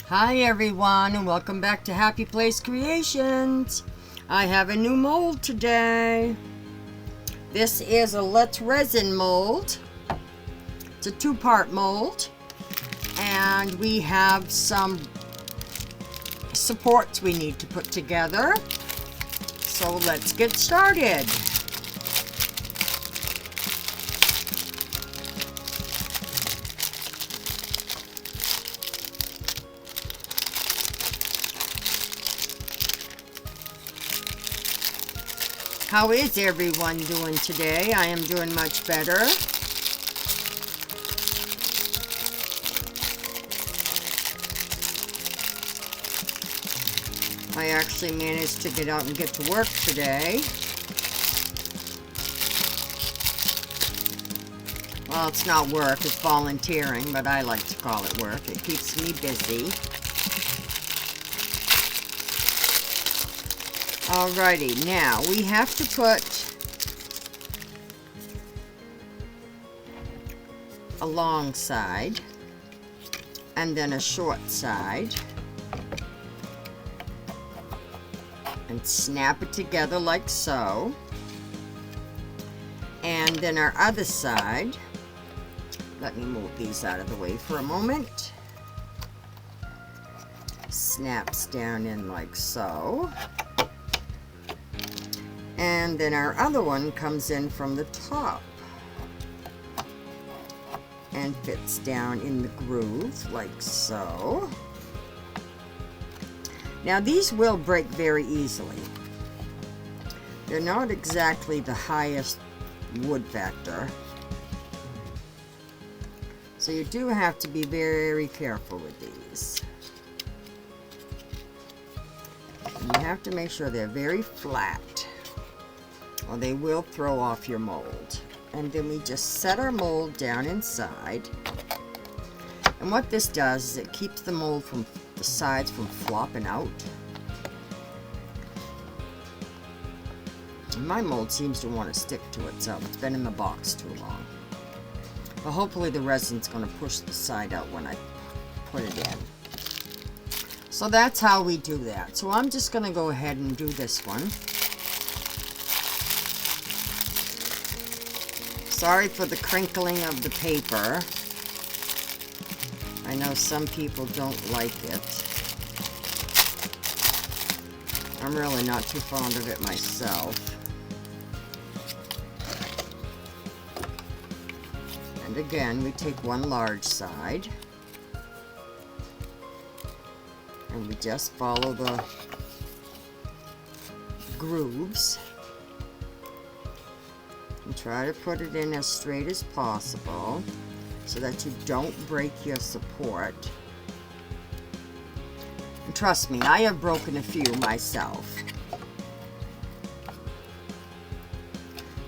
Hi everyone, and welcome back to Happy Place Creations. I have a new mold today. This is a Let's Resin mold. It's a two-part mold, and we have some supports we need to put together. So let's get started. How is everyone doing today? I am doing much better. I actually managed to get out and get to work today. Well, it's not work, it's volunteering, but I like to call it work. It keeps me busy. Alrighty, now we have to put a long side and then a short side and snap it together like so. And then our other side, let me move these out of the way for a moment, snaps down in like so. And then our other one comes in from the top and fits down in the groove like so. Now these will break very easily. They're not exactly the highest wood factor, so you do have to be very careful with these. And you have to make sure they're very flat, or they will throw off your mold. And then we just set our mold down inside. And what this does is it keeps the mold from the sides from flopping out. And my mold seems to want to stick to itself. It's been in the box too long. But hopefully the resin's going to push the side out when I put it in. So that's how we do that. So I'm just going to go ahead and do this one. Sorry for the crinkling of the paper. I know some people don't like it. I'm really not too fond of it myself. And again, we take one large side and we just follow the grooves. And try to put it in as straight as possible so that you don't break your support. And trust me, I have broken a few myself.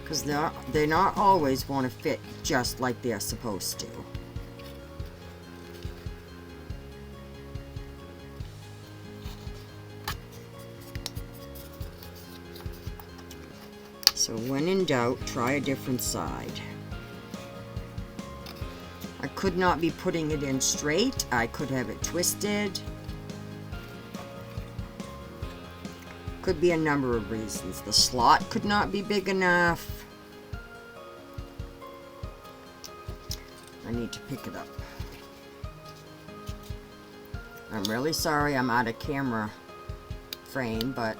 Because they're not always want to fit just like they're supposed to. So when in doubt, try a different side. I could not be putting it in straight. I could have it twisted. Could be a number of reasons. The slot could not be big enough. I need to pick it up. I'm really sorry I'm out of camera frame, but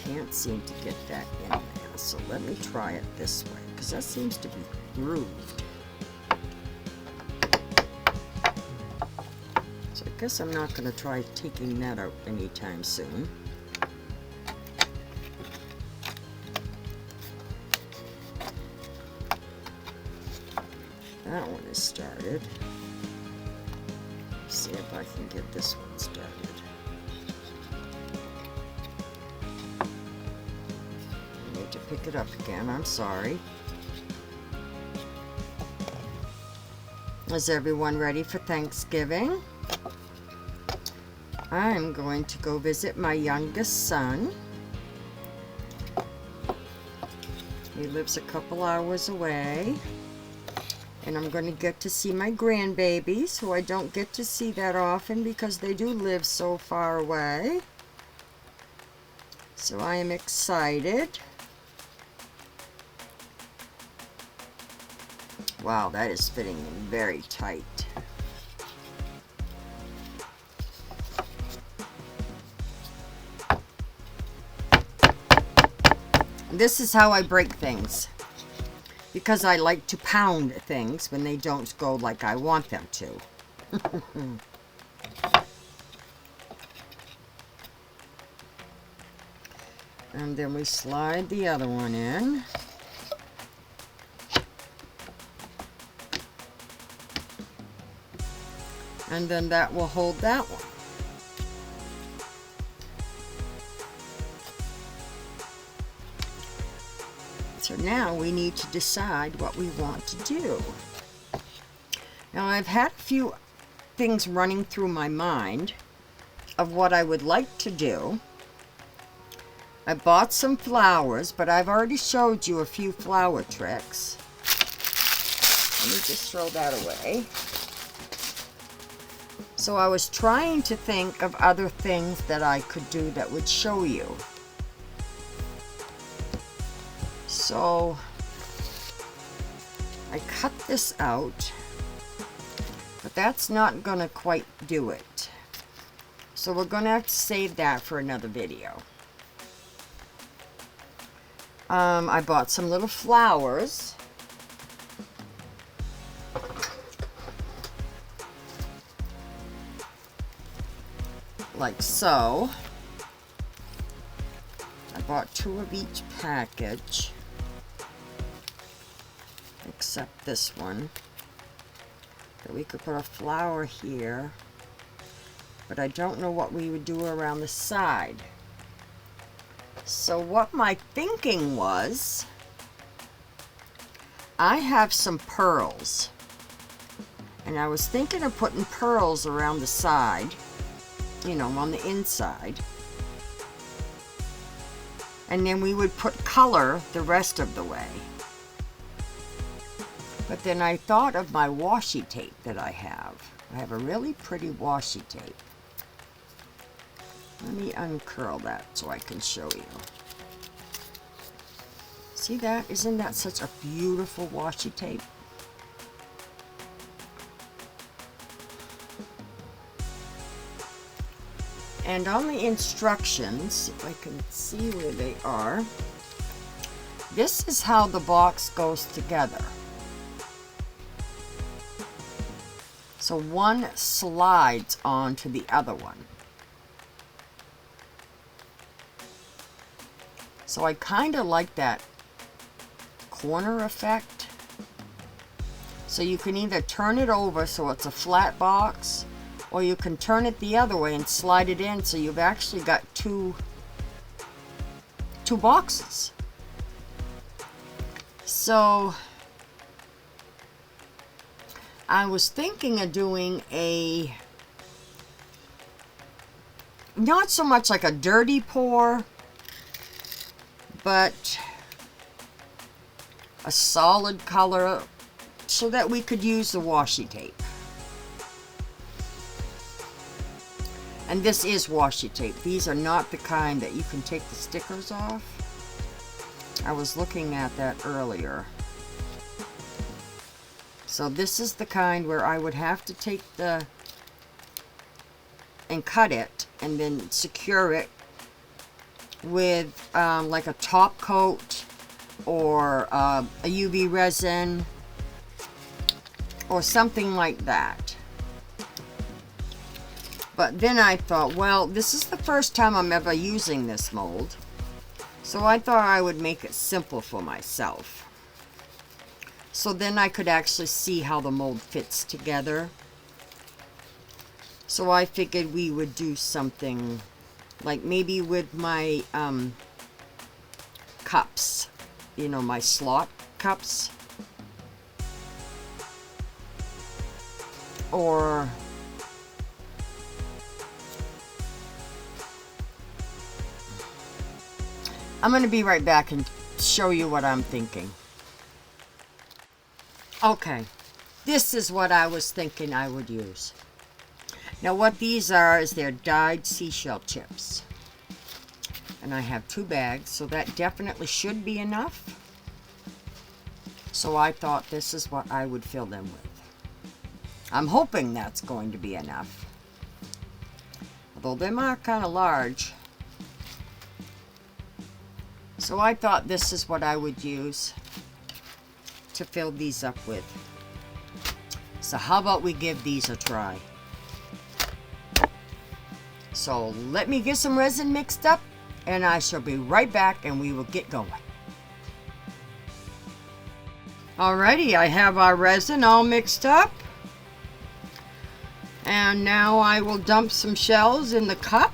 can't seem to get that in there. So let me try it this way, because that seems to be grooved. So I guess I'm not going to try taking that out anytime soon. That one is started. Let's see if I can get this one started. To pick it up again, I'm sorry. Is everyone ready for Thanksgiving? I'm going to go visit my youngest son. He lives a couple hours away. And I'm going to get to see my grandbabies, who I don't get to see that often because they do live so far away. So I am excited. Wow, that is fitting in very tight. This is how I break things, because I like to pound things when they don't go like I want them to. And then we slide the other one in. And then that will hold that one. So now we need to decide what we want to do. Now I've had a few things running through my mind of what I would like to do. I bought some flowers, but I've already showed you a few flower tricks. Let me just throw that away. So I was trying to think of other things that I could do that would show you. So I cut this out, but that's not gonna quite do it. So we're gonna have to save that for another video. I bought some little flowers. Like so. I bought 2 of each package, except this one. That we could put a flower here, but I don't know what we would do around the side. So what my thinking was, I have some pearls, and I was thinking of putting pearls around the side, you know, on the inside. And then we would put color the rest of the way. But then I thought of my washi tape that I have. I have a really pretty washi tape. Let me uncurl that so I can show you. See that? Isn't that such a beautiful washi tape? And on the instructions, if I can see where they are, this is how the box goes together. So one slides onto the other one. So I kind of like that corner effect. So you can either turn it over so it's a flat box, or you can turn it the other way and slide it in, so you've actually got two boxes. So I was thinking of doing a, not so much like a dirty pour, but a solid color so that we could use the washi tape. And this is washi tape. These are not the kind that you can take the stickers off. I was looking at that earlier. So this is the kind where I would have to take the and cut it and then secure it with like a top coat or a UV resin or something like that. But then I thought, well, this is the first time I'm ever using this mold, so I thought I would make it simple for myself, so then I could actually see how the mold fits together. So I figured we would do something like maybe with my cups, you know, my slot cups, or I'm going to be right back and show you what I'm thinking. Okay, This is what I was thinking I would use. Now what these are is they're dyed seashell chips. And I have 2 bags, so that definitely should be enough. So I thought this is what I would fill them with. I'm hoping that's going to be enough. Although they are kind of large. So I thought this is what I would use to fill these up with. So how about we give these a try? So let me get some resin mixed up and I shall be right back and we will get going. Alrighty, I have our resin all mixed up. And now I will dump some shells in the cup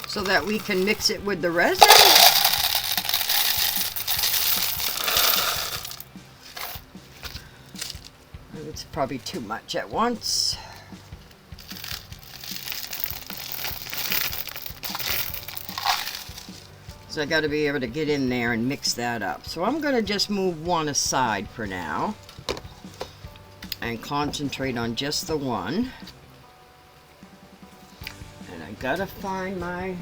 so that we can mix it with the resin. It's probably too much at once. So I got to be able to get in there and mix that up. So I'm going to just move one aside for now and concentrate on just the one. And I got to find my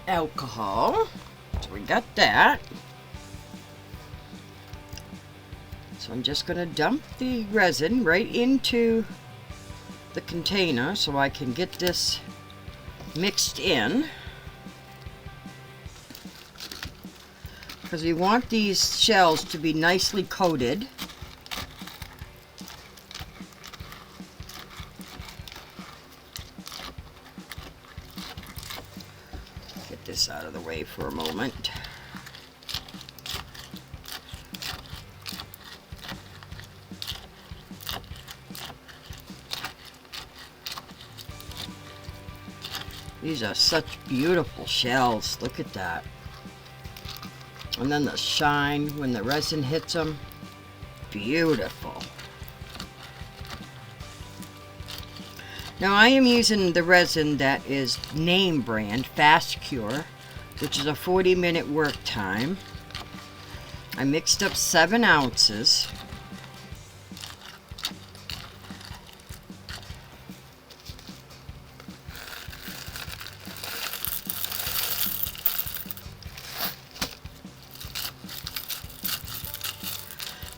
alcohol. So we got that. So I'm just going to dump the resin right into the container so I can get this mixed in. Because we want these shells to be nicely coated. Get this out of the way for a moment. These are such beautiful shells. Look at that. And then the shine when the resin hits them. Beautiful. Now I am using the resin that is name brand Fast Cure, which is a 40-minute work time. I mixed up 7 ounces.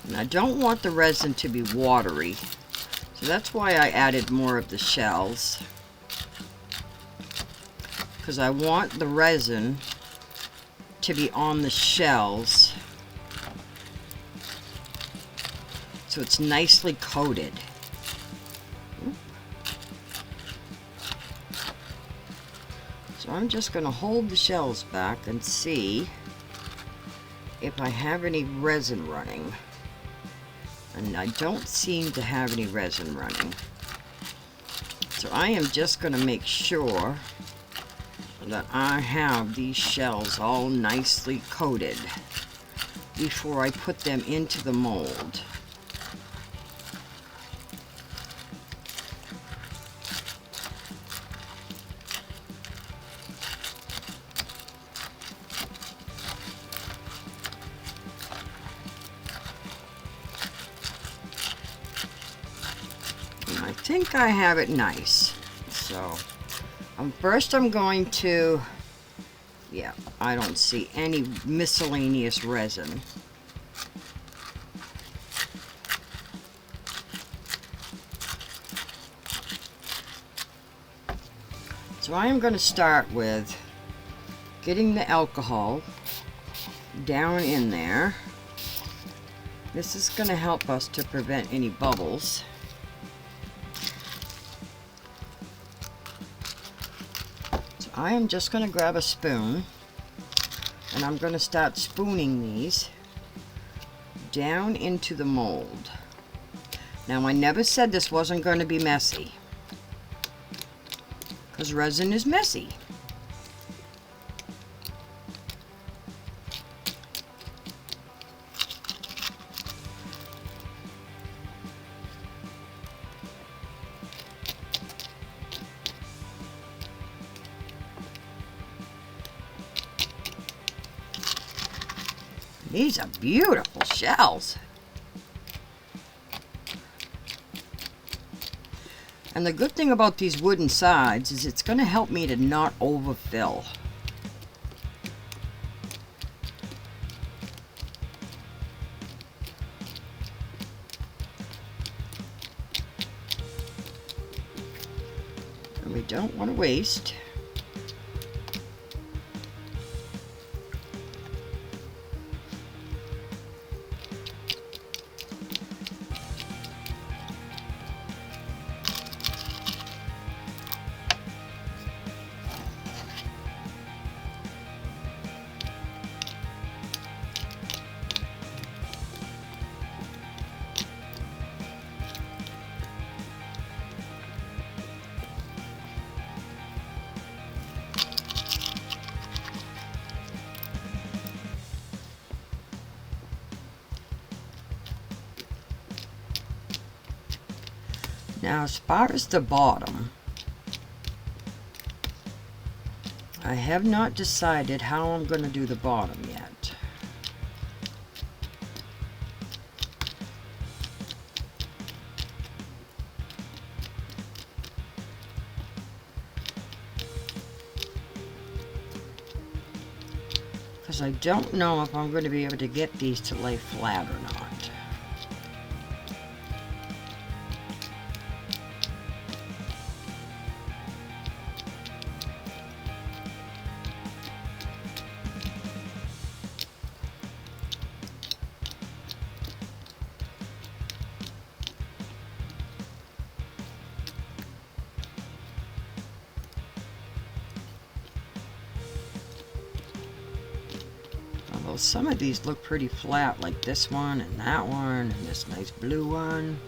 And I don't want the resin to be watery, so that's why I added more of the shells, because I want the resin to be on the shells so it's nicely coated. So I'm just going to hold the shells back and see if I have any resin running. And I don't seem to have any resin running. So I am just going to make sure that I have these shells all nicely coated before I put them into the mold. I think I have it nice. So first I'm going to, yeah, I don't see any miscellaneous resin. So I am going to start with getting the alcohol down in there. This is going to help us to prevent any bubbles. I am just going to grab a spoon and I'm going to start spooning these down into the mold. Now I never said this wasn't going to be messy, because resin is messy. These are beautiful shells. And the good thing about these wooden sides is it's going to help me to not overfill. And we don't want to waste. Now, as far as the bottom, I have not decided how I'm going to do the bottom yet. Because I don't know if I'm going to be able to get these to lay flat or not. Although some of these look pretty flat, like this one and that one and this nice blue one.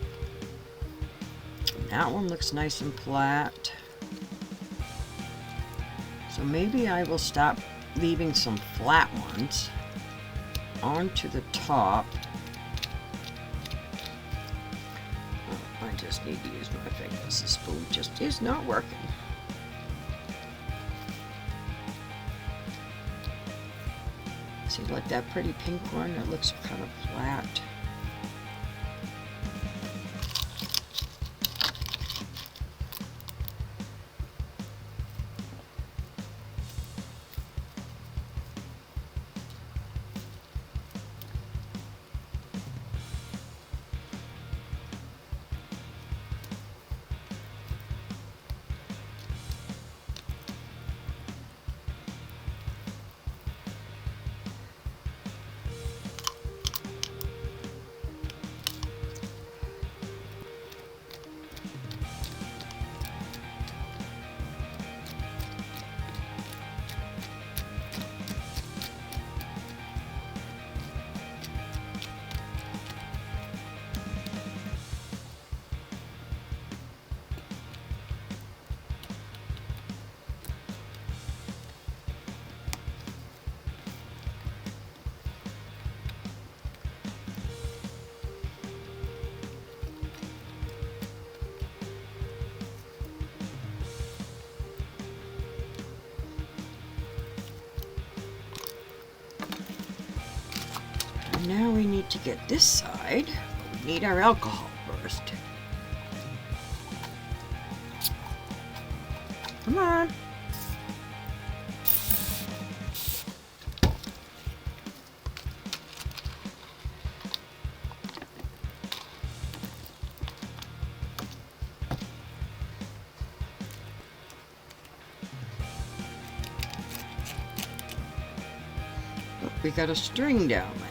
And that one looks nice and flat. So maybe I will stop leaving some flat ones onto the top. Oh, I just need to use my fingers. This spoon just is not working. See, like that pretty pink one, that looks kind of flat. Now we need to get this side, but we need our alcohol first. Come on. Oh, we got a string down there.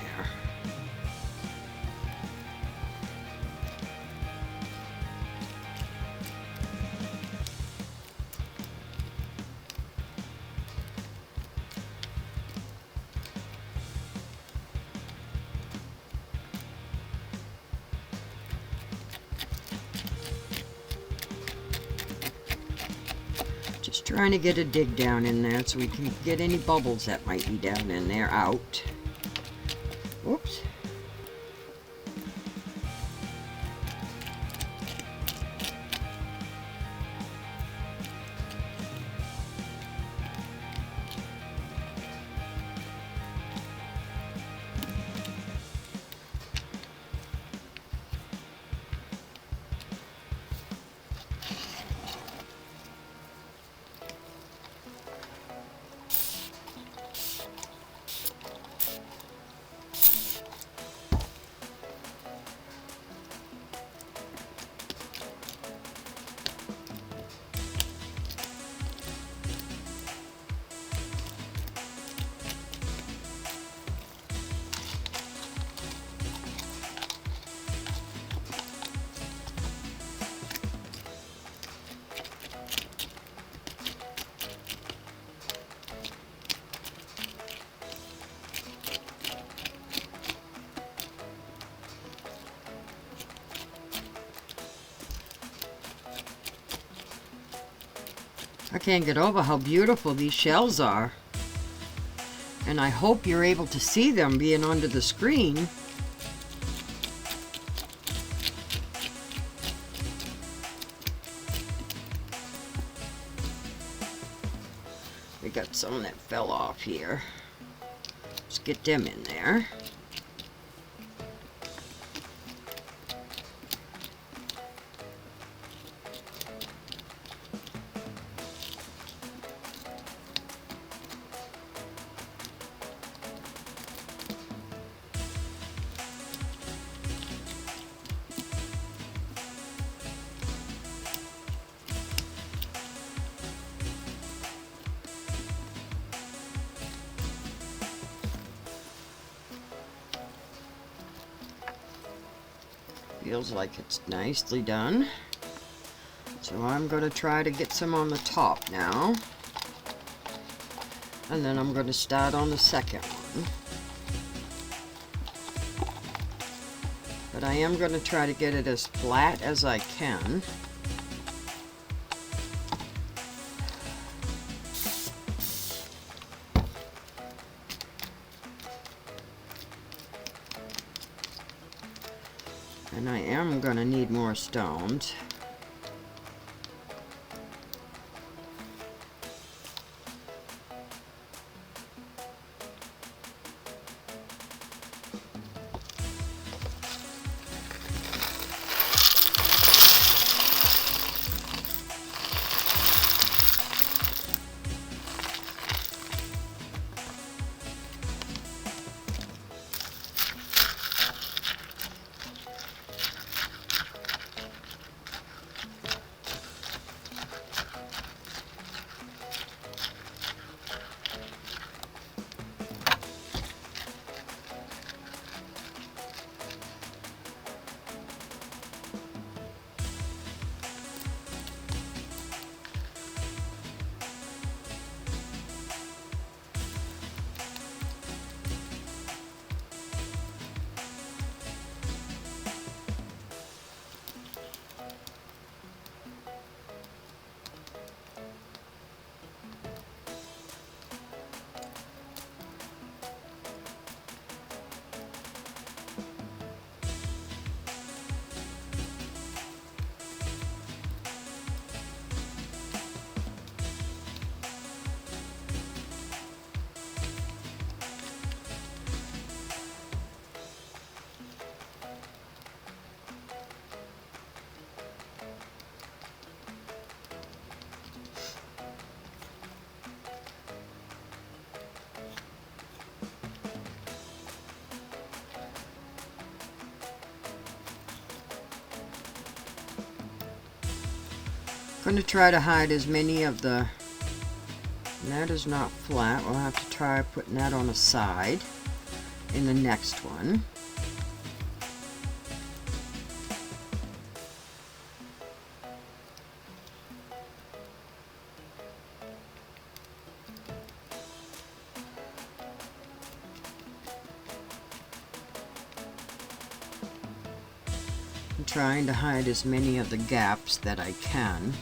Just trying to get a dig down in there so we can get any bubbles that might be down in there out. Whoops. I can't get over how beautiful these shells are. And I hope you're able to see them being under the screen. We got some that fell off here. Let's get them in there. Feels like it's nicely done. So I'm going to try to get some on the top now. And then I'm going to start on the second one. But I am going to try to get it as flat as I can. And I am going to need more stones. I'm going to try to hide as many of the, that is not flat, we'll have to try putting that on the side in the next one. I'm trying to hide as many of the gaps that I can,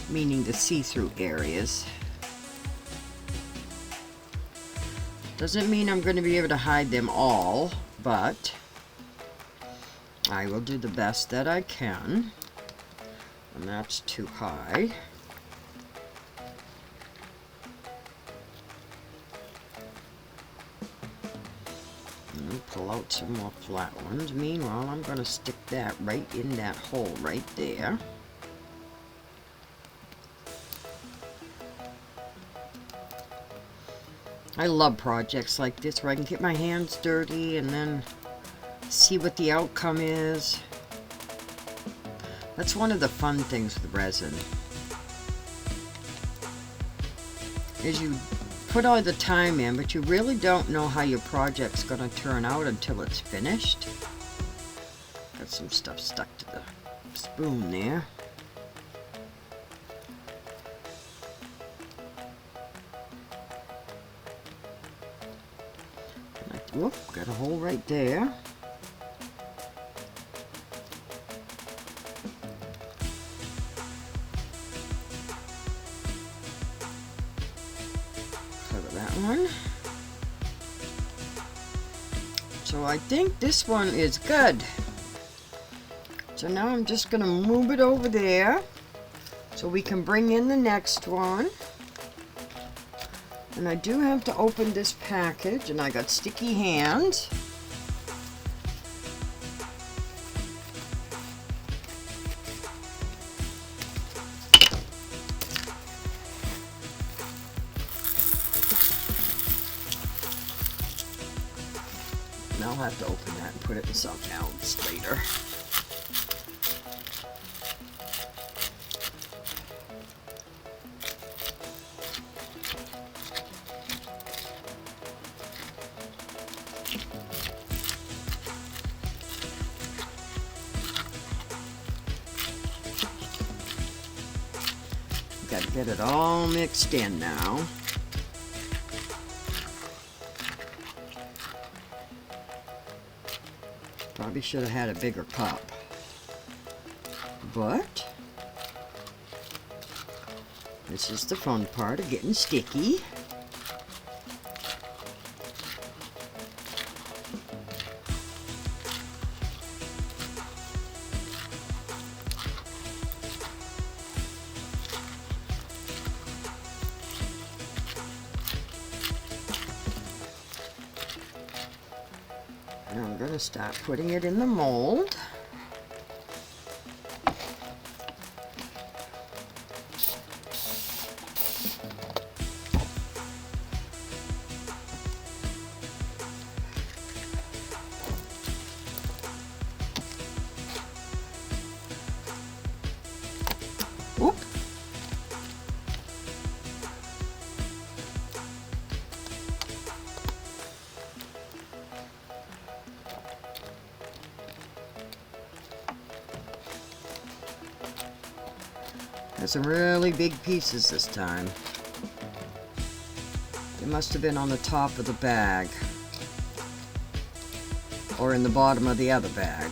meaning the see-through areas. Doesn't mean I'm going to be able to hide them all, but I will do the best that I can. And that's too high. And pull out some more flat ones. Meanwhile, I'm going to stick that right in that hole right there. I love projects like this where I can get my hands dirty and then see what the outcome is. That's one of the fun things with resin, is you put all the time in, but you really don't know how your project's going to turn out until it's finished. Got some stuff stuck to the spoon there. Whoop, got a hole right there. one. So I think this one is good. So now I'm just going to move it over there so we can bring in the next one. And I do have to open this package, and I got sticky hands. And I'll have to open that and put it in something else later. Got to get it all mixed in now. Probably should have had a bigger cup, but this is the fun part of getting sticky. And I'm going to start putting it in the mold. Oop. Got some really big pieces this time. They must have been on the top of the bag or in the bottom of the other bag.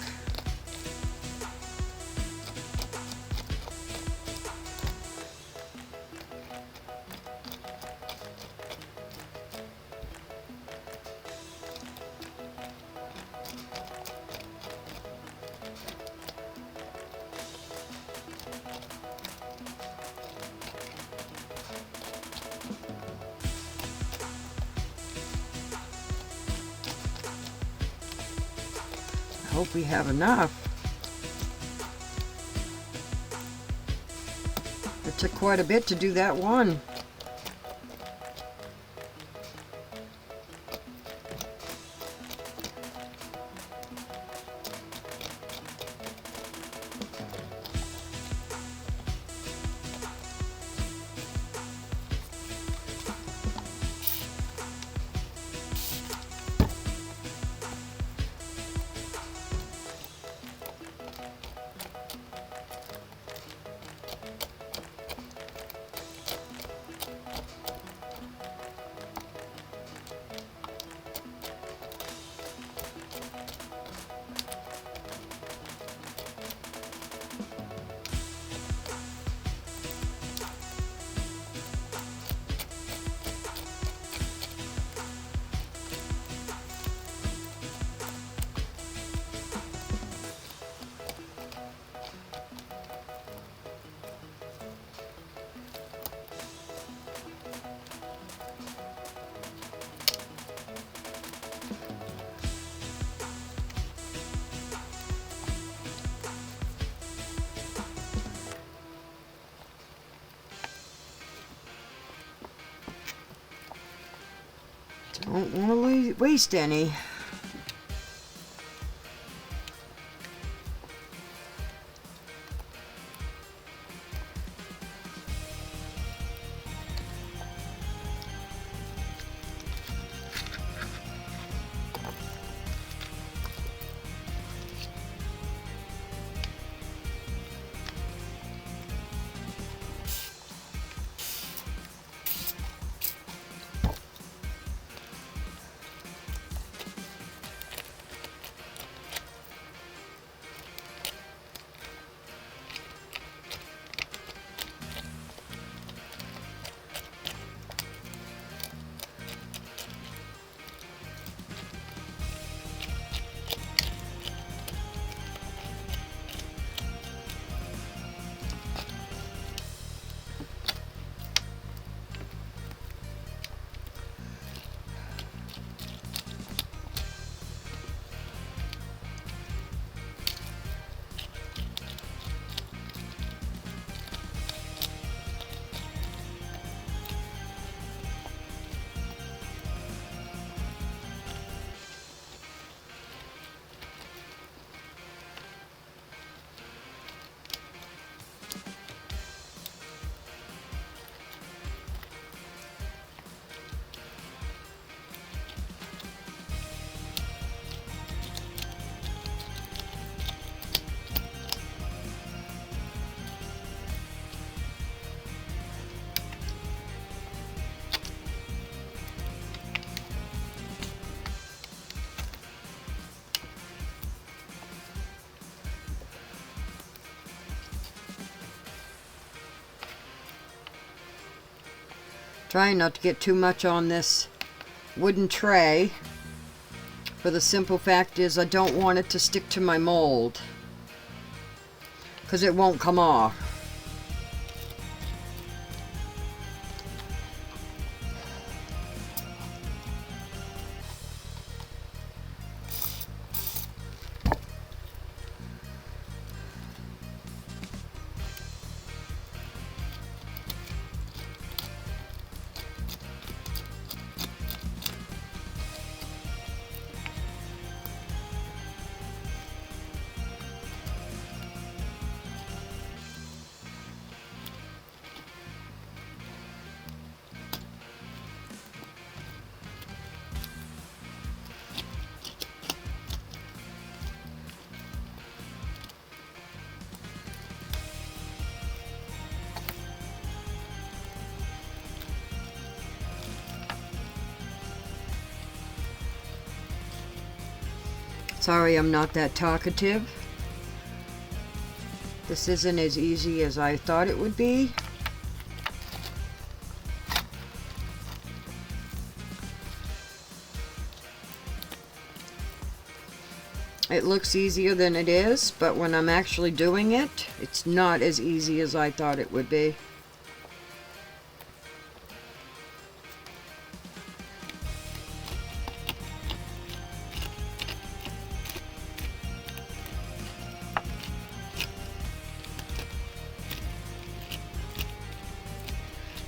I hope we have enough. It took quite a bit to do that one. Don't want to waste any. Trying not to get too much on this wooden tray, for the simple fact is I don't want it to stick to my mold, because it won't come off. Sorry, I'm not that talkative. This isn't as easy as I thought it would be. It looks easier than it is, but when I'm actually doing it, it's not as easy as I thought it would be.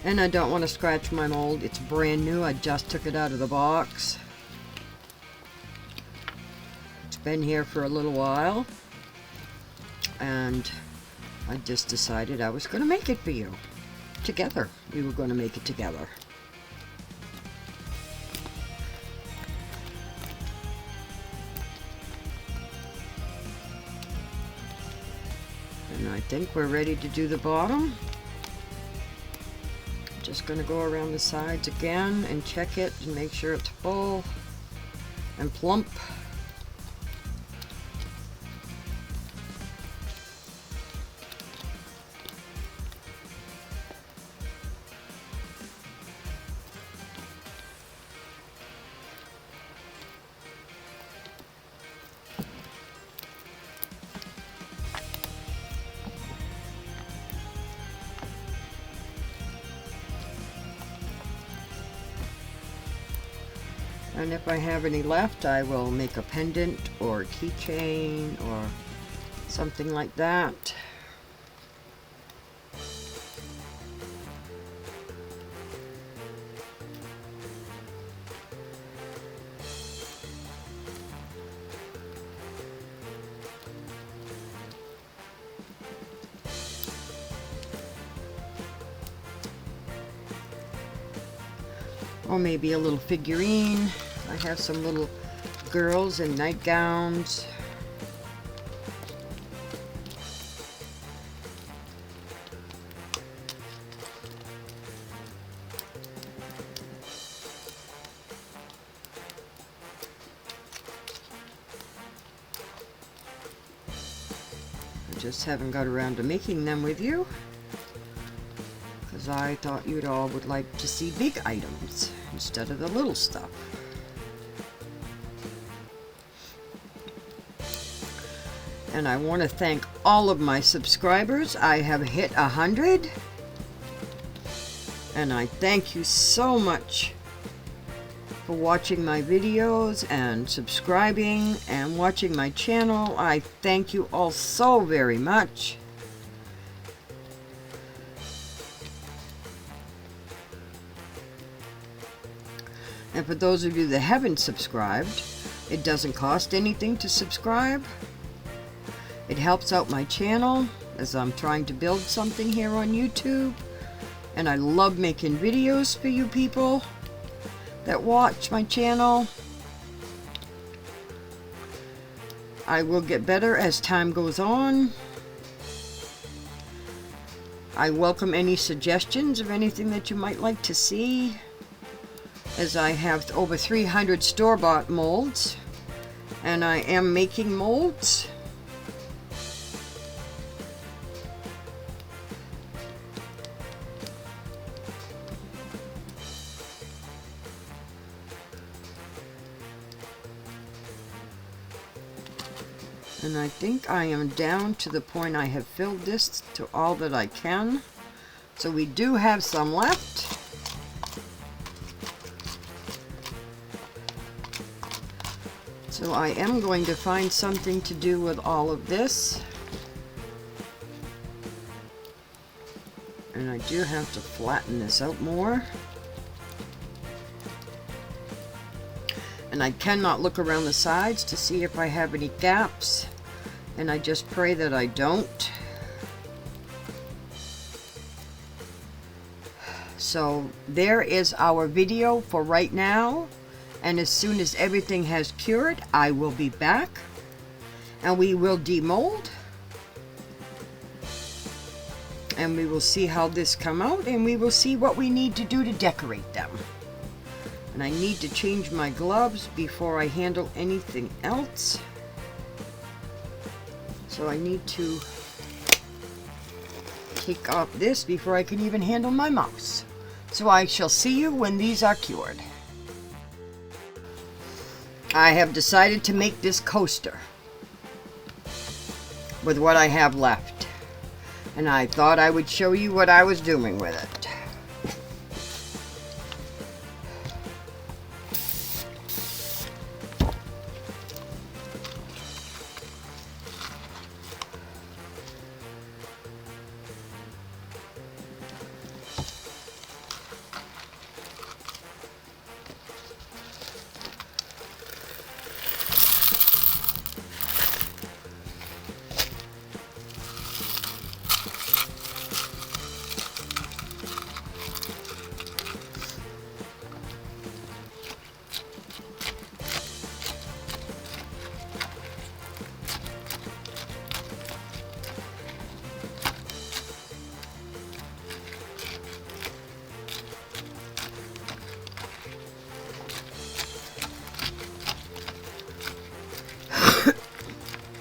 And I don't want to scratch my mold. It's brand new. I just took it out of the box. It's been here for a little while. And I just decided I was going to make it for you. Together. We were going to make it together. And I think we're ready to do the bottom. Just going to go around the sides again and check it and make sure it's full and plump. And if I have any left, I will make a pendant or a keychain or something like that. Or maybe a little figurine. I have some little girls in nightgowns. I just haven't got around to making them with you, because I thought you'd all would like to see big items instead of the little stuff. And I want to thank all of my subscribers. I have hit 100. And I thank you so much for watching my videos and subscribing and watching my channel. I thank you all so very much. And for those of you that haven't subscribed, it doesn't cost anything to subscribe. It helps out my channel as I'm trying to build something here on YouTube. And I love making videos for you people that watch my channel. I will get better as time goes on. I welcome any suggestions of anything that you might like to see, as I have over 300 store-bought molds, and I am making molds. And I think I am down to the point I have filled this to all that I can. So we do have some left. So I am going to find something to do with all of this. And I do have to flatten this out more. And I cannot look around the sides to see if I have any gaps. And I just pray that I don't. So there is our video for right now. And as soon as everything has cured, I will be back. And we will demold. And we will see how this come out. And we will see what we need to do to decorate them. And I need to change my gloves before I handle anything else. So I need to take off this before I can even handle my mouse. So I shall see you when these are cured. I have decided to make this coaster with what I have left. And I thought I would show you what I was doing with it.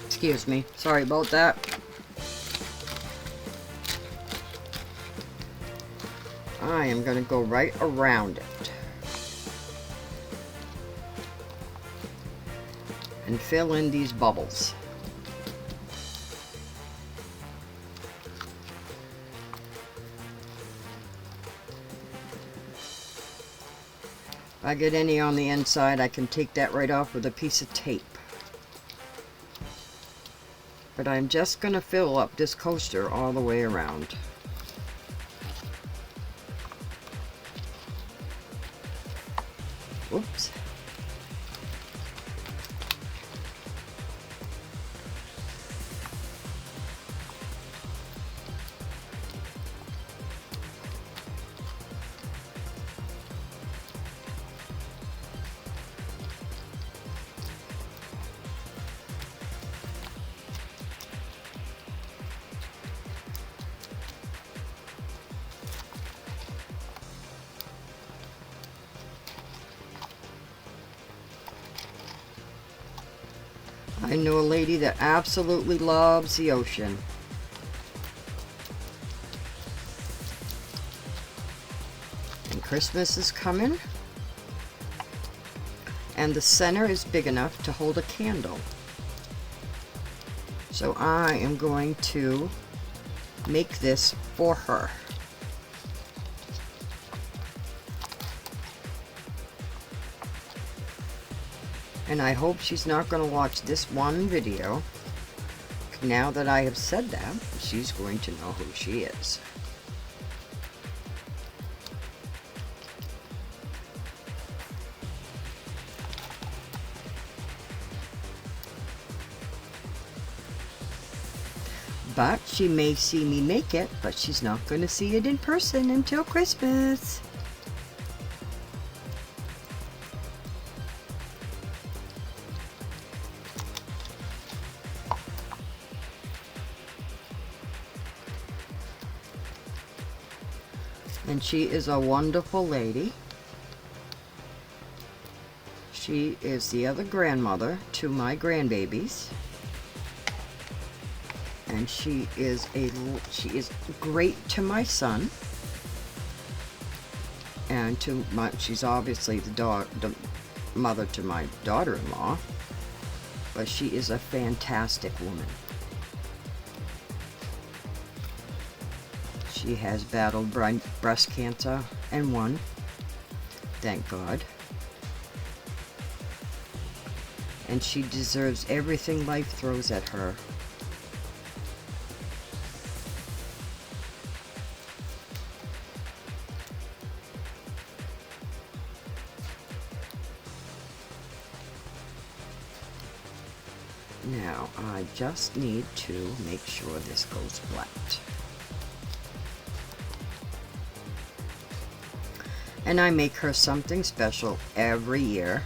Excuse me, sorry about that. I am going to go right around it and fill in these bubbles. If I get any on the inside, I can take that right off with a piece of tape. But I'm just going to fill up this coaster all the way around. Whoops. I know a lady that absolutely loves the ocean. And Christmas is coming. And the center is big enough to hold a candle. So I am going to make this for her. And I hope she's not going to watch this one video. Now that I have said that, she's going to know who she is. But she may see me make it, but she's not going to see it in person until Christmas. And she is a wonderful lady. She is the other grandmother to my grandbabies. And she is great to my son. And she's obviously the mother to my daughter-in-law. but she is a fantastic woman. She has battled breast cancer and won, thank God. And she deserves everything life throws at her. Now, I just need to make sure this goes flat. And I make her something special every year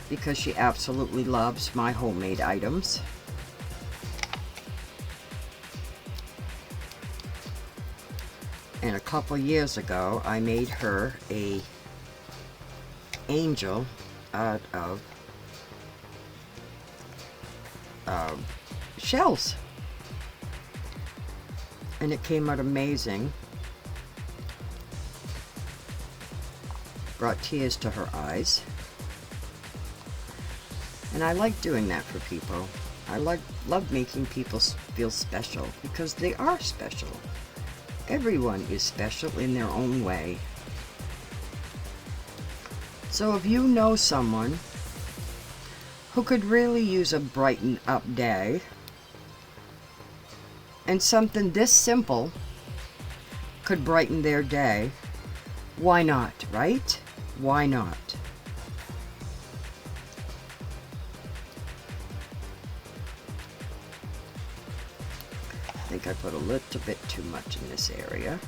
because she absolutely loves my homemade items. And a couple years ago, I made her a angel out of shells, and it came out amazing. Brought tears to her eyes, and I like doing that for people. I love making people feel special because they are special. Everyone is special in their own way. So if you know someone who could really use a brighten up day, and something this simple could brighten their day, why not, right? Why not? I think I put a little bit too much in this area.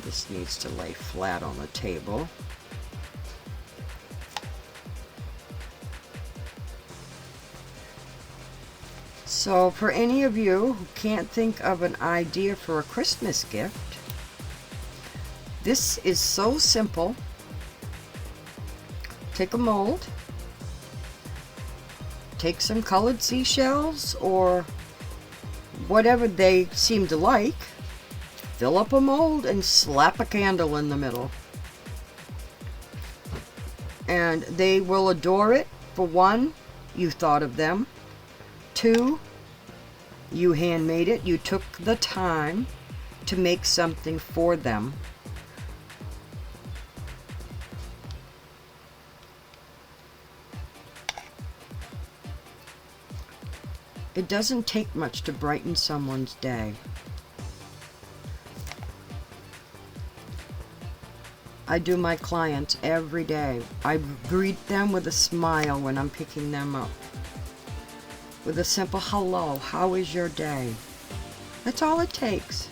This needs to lay flat on the table. So for any of you who can't think of an idea for a Christmas gift, this is so simple. Take a mold, take some colored seashells or whatever they seem to like, fill up a mold and slap a candle in the middle. And they will adore it. For one, you thought of them. Two, you handmade it. You took the time to make something for them. It doesn't take much to brighten someone's day. I do my clients every day. I greet them with a smile when I'm picking them up. With a simple hello, how is your day? That's all it takes.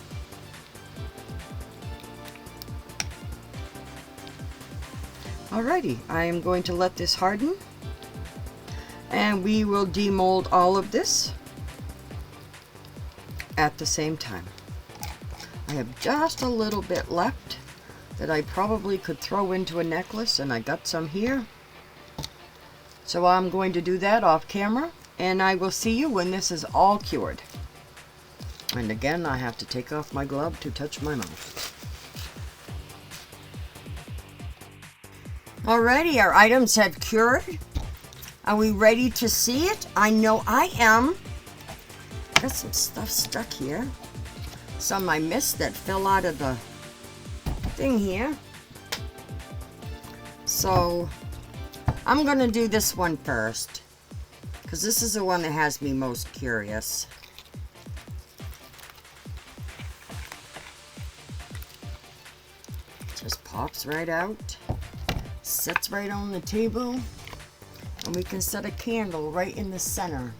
Alrighty, I am going to let this harden, and we will demold all of this at the same time. I have just a little bit left that I probably could throw into a necklace, and I got some here. So I'm going to do that off camera, and I will see you when this is all cured. And again, I have to take off my glove to touch my mouth. Alrighty, our items have cured. Are we ready to see it? I know I am. Got some stuff stuck here. Some I missed that fell out of the thing here. So I'm going to do this one first, because this is the one that has me most curious. Just pops right out, sits right on the table, and we can set a candle right in the center.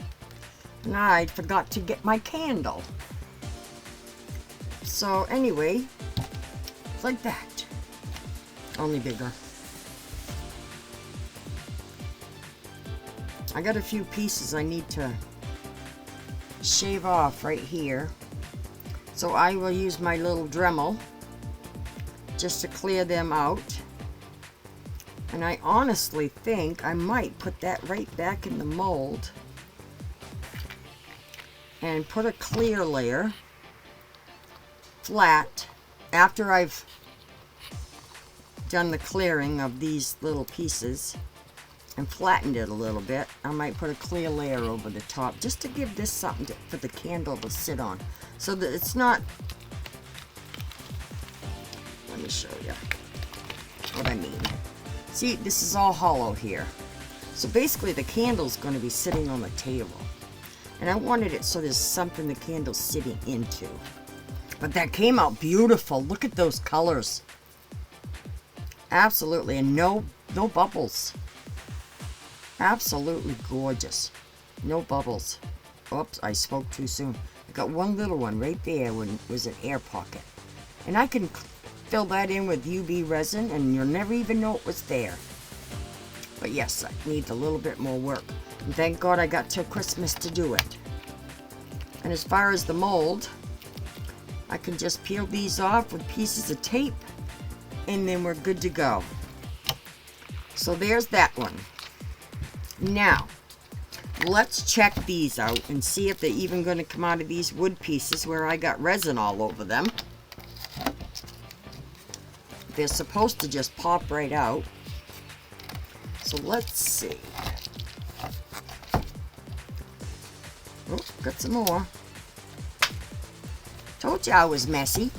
And I forgot to get my candle. So anyway, it's like that, only bigger. I got a few pieces I need to shave off right here. So I will use my little Dremel just to clear them out. And I honestly think I might put that right back in the mold and put a clear layer flat after I've done the clearing of these little pieces and flattened it a little bit, I might put a clear layer over the top just to give this something for the candle to sit on, so that it's not, let me show you what I mean. See, this is all hollow here. So basically the candle's going to be sitting on the table. And I wanted it so there's something the candle's sitting into. But that came out beautiful. Look at those colors. Absolutely. And no bubbles. Absolutely gorgeous. No bubbles. Oops, I spoke too soon. I got one little one right there when it was an air pocket. And I can fill that in with UV resin and you'll never even know it was there. But yes, I need a little bit more work. And thank God I got till Christmas to do it. And as far as the mold, I can just peel these off with pieces of tape and then we're good to go. So there's that one. Now, let's check these out and see if they're even going to come out of these wood pieces where I got resin all over them. They're supposed to just pop right out. So let's see. Oh, got some more. Told you I was messy.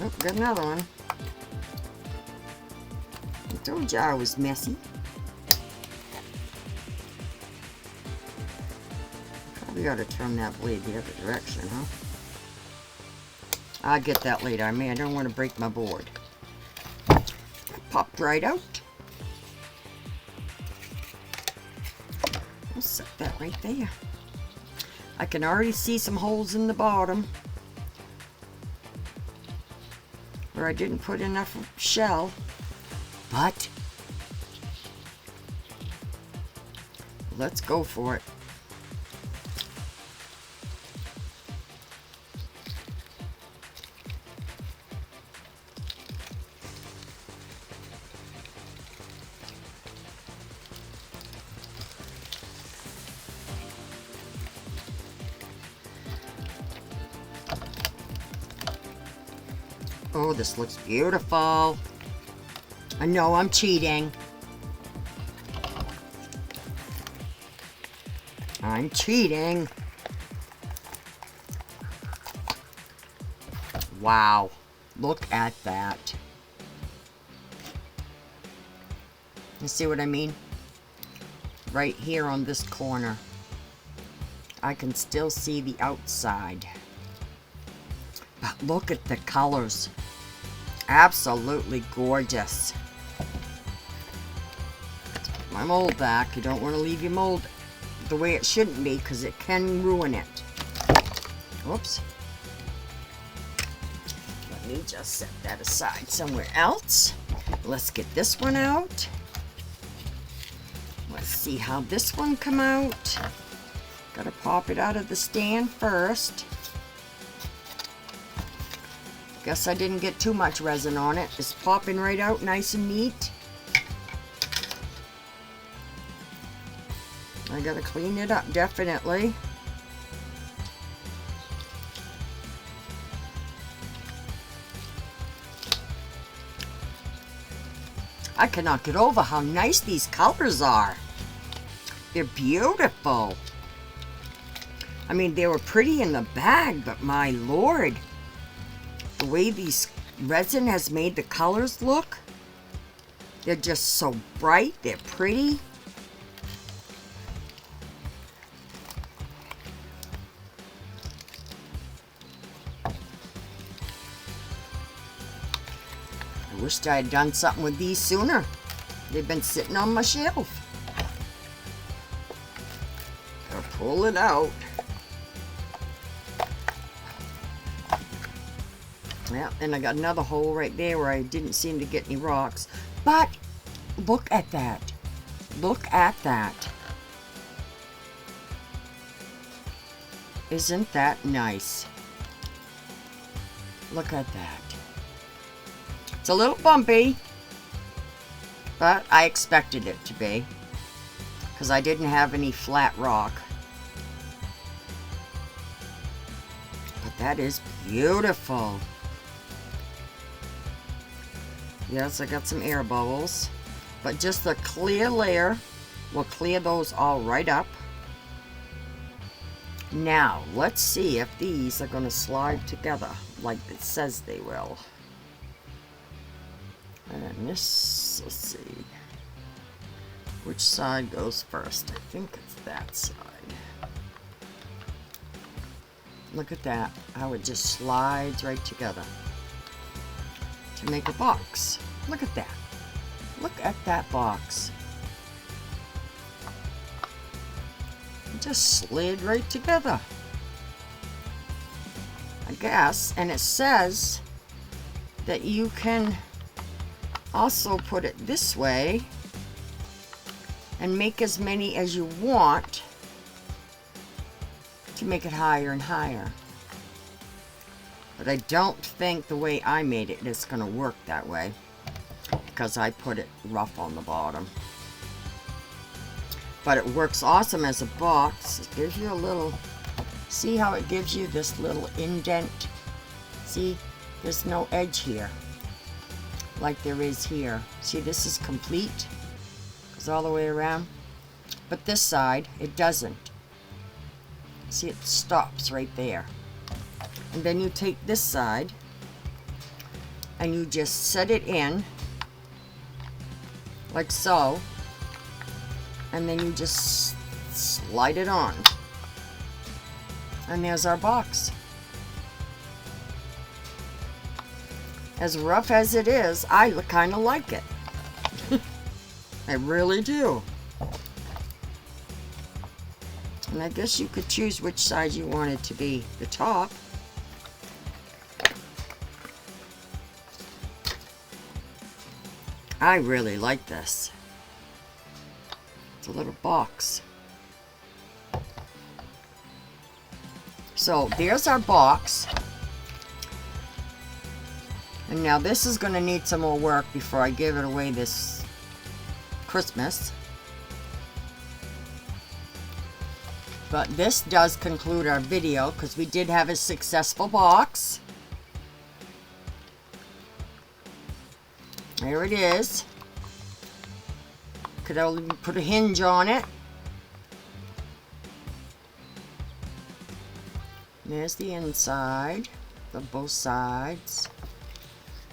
Oh, got another one. I told you I was messy. Probably ought to turn that blade the other direction, huh? I'll get that later. I mean, I don't want to break my board. Popped right out. I'll set that right there. I can already see some holes in the bottom where I didn't put enough shell, but let's go for it. Oh, this looks beautiful. I know I'm cheating. I'm cheating. Wow. Look at that. You see what I mean? Right here on this corner, I can still see the outside. But look at the colors. Absolutely gorgeous. Put my mold back. You don't want to leave your mold the way it shouldn't be because it can ruin it. Whoops. Let me just set that aside somewhere else. Let's get this one out. Let's see how this one come out. Gotta pop it out of the stand first. Guess I didn't get too much resin on it. It's popping right out nice and neat. I gotta clean it up, definitely. I cannot get over how nice these colors are. They're beautiful. I mean, they were pretty in the bag, but my lord. The way these resin has made the colors look, they're just so bright, they're pretty. I wished I had done something with these sooner. They've been sitting on my shelf. Gotta pull it out. Yeah, and I got another hole right there where I didn't seem to get any rocks. But look at that. Look at that. Isn't that nice? Look at that. It's a little bumpy, but I expected it to be because I didn't have any flat rock. But that is beautiful. Yes, I got some air bubbles, but just a clear layer will clear those all right up. Now, let's see if these are going to slide together like it says they will. And this, let's see, which side goes first? I think it's that side. Look at that, how it just slides right together to make a box. Look at that. Look at that box. It just slid right together, I guess. And it says that you can also put it this way and make as many as you want to make it higher and higher. But I don't think the way I made it is going to work that way, because I put it rough on the bottom. But it works awesome as a box. It gives you a little, see how it gives you this little indent? See, there's no edge here like there is here. See, this is complete, goes all the way around, but this side it doesn't. See, it stops right there. And then you take this side and you just set it in like so, and then you just slide it on, and there's our box. As rough as it is, I kind of like it. I really do. And I guess you could choose which side you want it to be the top. I really like this. It's a little box. So there's our box. And now this is going to need some more work before I give it away this Christmas. But this does conclude our video, because we did have a successful box. There it is. Could only put a hinge on it. There's the inside of both sides.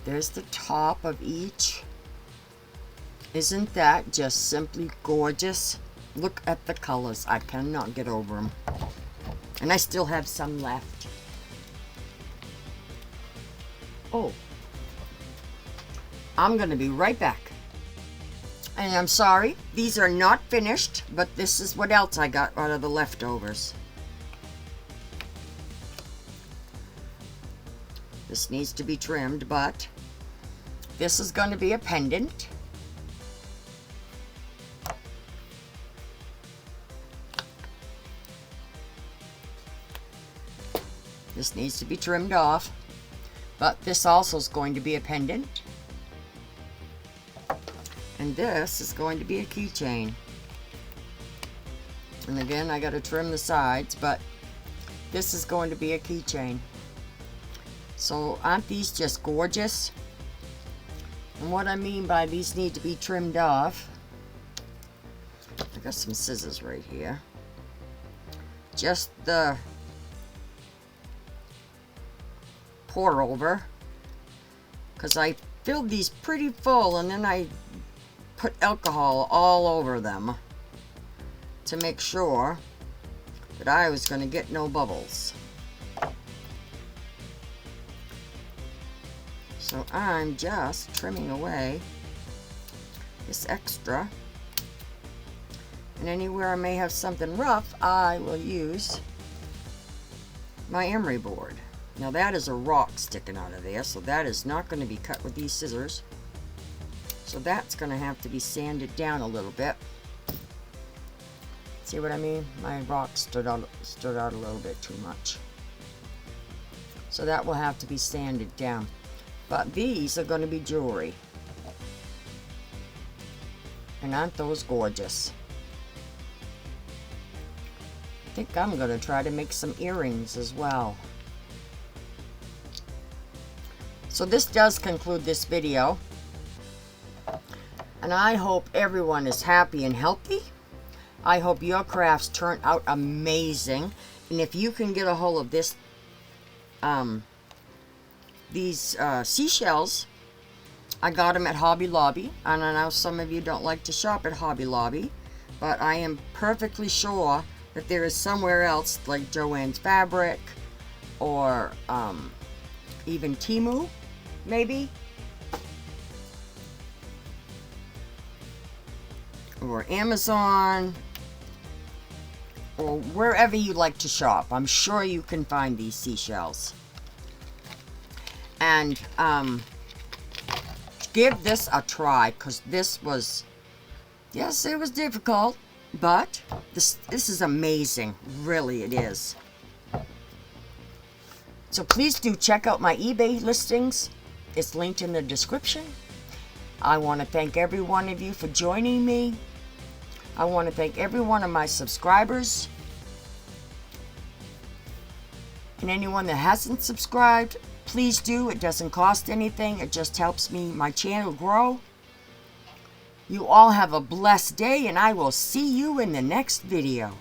There's the top of each. Isn't that just simply gorgeous? Look at the colors. I cannot get over them. And I still have some left. Oh. I'm going to be right back. And I'm sorry, these are not finished, but this is what else I got out of the leftovers. This needs to be trimmed, but this is going to be a pendant. This needs to be trimmed off, but this also is going to be a pendant. And this is going to be a keychain. And again, I got to trim the sides, but this is going to be a keychain. So aren't these just gorgeous? And what I mean by these need to be trimmed off, I got some scissors right here. Just the pour over, because I filled these pretty full and then I put alcohol all over them to make sure that I was going to get no bubbles. So I'm just trimming away this extra, and anywhere I may have something rough, I will use my emery board. Now that is a rock sticking out of there, so that is not going to be cut with these scissors. So that's going to have to be sanded down a little bit. See what I mean? My rock stood out a little bit too much. So that will have to be sanded down. But these are going to be jewelry. And aren't those gorgeous? I think I'm going to try to make some earrings as well. So this does conclude this video. And I hope everyone is happy and healthy. I hope your crafts turn out amazing. And if you can get a hold of this, these seashells, I got them at Hobby Lobby. And I know some of you don't like to shop at Hobby Lobby, but I am perfectly sure that there is somewhere else, like Joann's Fabric, or even Temu, maybe, or Amazon, or wherever you like to shop. I'm sure you can find these seashells. And give this a try, because this was, yes, it was difficult, but this is amazing. Really, it is. So please do check out my eBay listings. It's linked in the description. I want to thank every one of you for joining me. I want to thank every one of my subscribers. And anyone that hasn't subscribed, please do. It doesn't cost anything. It just helps me, my channel, grow. You all have a blessed day, and I will see you in the next video.